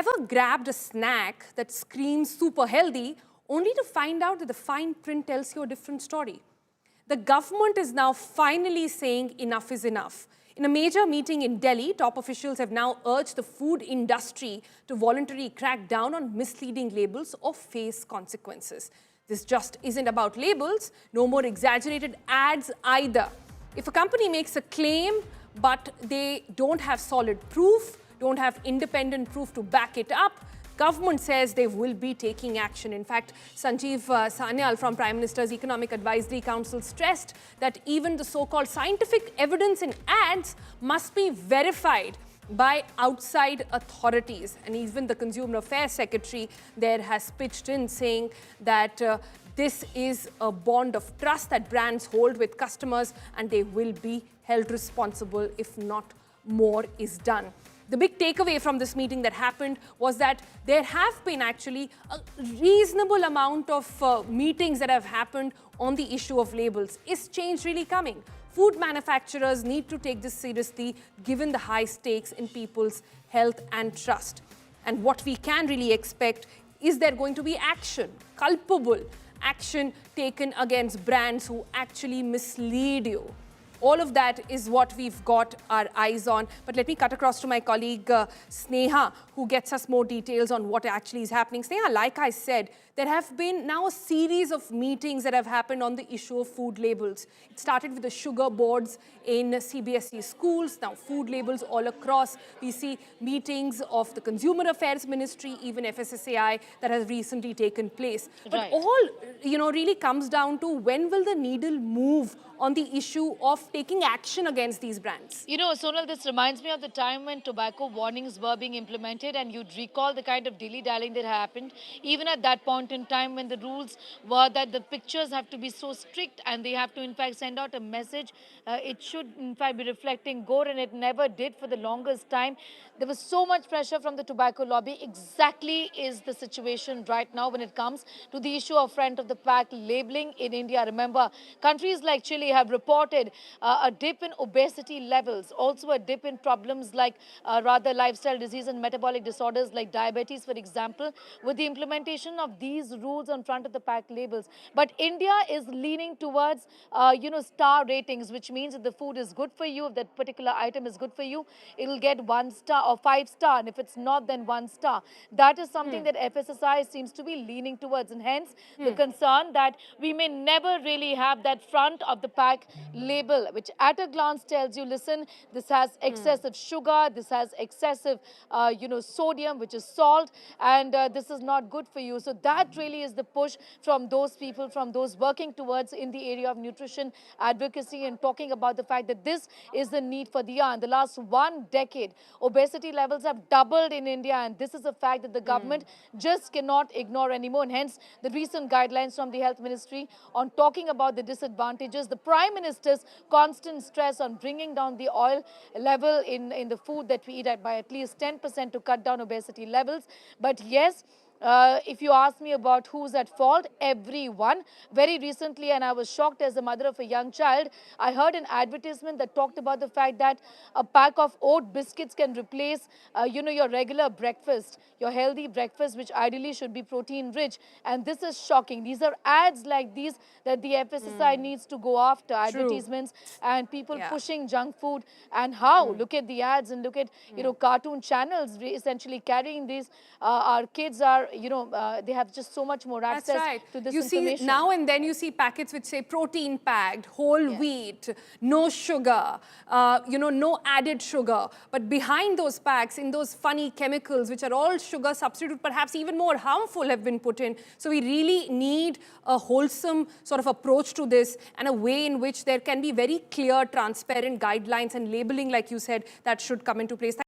Ever grabbed a snack that screams super healthy only to find out that the fine print tells you a different story? The government is now finally saying enough is enough. In a major meeting in Delhi, top officials have now urged the food industry to voluntarily crack down on misleading labels or face consequences. This just isn't about labels, no more exaggerated ads either. If a company makes a claim but they don't have solid proof, don't have independent proof to back it up, government says they will be taking action. In fact, Sanjeev Sanyal from Prime Minister's Economic Advisory Council stressed that even the so-called scientific evidence in ads must be verified by outside authorities. And even the Consumer Affairs Secretary there has pitched in saying that this is a bond of trust that brands hold with customers and they will be held responsible if not more is done. The big takeaway from this meeting that happened was that there have been actually a reasonable amount of meetings that have happened on the issue of labels. Is change really coming? Food manufacturers need to take this seriously given the high stakes in people's health and trust. And what we can really expect is there going to be action, culpable action taken against brands who actually mislead you. All of that is what we've got our eyes on. But let me cut across to my colleague Sneha, who gets us more details on what actually is happening. Sneha, like I said, there have been now a series of meetings that have happened on the issue of food labels. It started with the sugar boards in CBSE schools, now food labels all across. We see meetings of the Consumer Affairs Ministry, even fssai, that has recently taken place. But all, really comes down to when will the needle move on the issue of taking action against these brands? Sonal, this reminds me of the time when tobacco warnings were being implemented, and you'd recall the kind of dilly-dallying that happened. Even at that point in time when the rules were that the pictures have to be so strict and they have to in fact send out a message, it should in fact be reflecting good, and it never did for the longest time. There was so much pressure from the tobacco lobby. Exactly is the situation right now when it comes to the issue of front of the pack labeling in India. Remember, countries like Chile have reported a dip in obesity levels, also a dip in problems like lifestyle disease and metabolic disorders like diabetes, for example, with the implementation of these rules on front of the pack labels. But India is leaning towards, star ratings, which means if the food is good for you, if that particular item is good for you, it'll get 1 star or 5 star, and if it's not, then 1 star. That is something that fssai seems to be leaning towards, and hence the concern that we may never really have that front of the pack label, which at a glance tells you, listen, this has excessive sugar, this has excessive, sodium, which is salt, and this is not good for you. So that really is the push from those people, from those working towards in the area of nutrition advocacy, and talking about the fact that this is the need for the hour. In the last 1 decade, obesity levels have doubled in India, and this is a fact that the government just cannot ignore anymore. And hence the recent guidelines from the Health Ministry on talking about the disadvantages, the Prime Minister's constant stress on bringing down the oil level in the food that we eat by at least 10% to cut down obesity levels. But yes, if you ask me about who's at fault, everyone. Very recently, and I was shocked as a mother of a young child, I heard an advertisement that talked about the fact that a pack of oat biscuits can replace, your regular breakfast, your healthy breakfast, which ideally should be protein rich. And this is shocking. These are ads like these that the fssai needs to go after. Advertisements and people pushing junk food. And how? Look at the ads and look at, cartoon channels essentially carrying these. Our kids are, they have just so much more access to this information. See, now and then you see packets which say protein packed, whole wheat, no sugar, no added sugar. But behind those packs, in those funny chemicals, which are all sugar substitute, perhaps even more harmful, have been put in. So we really need a wholesome sort of approach to this, and a way in which there can be very clear, transparent guidelines and labeling, like you said, that should come into place.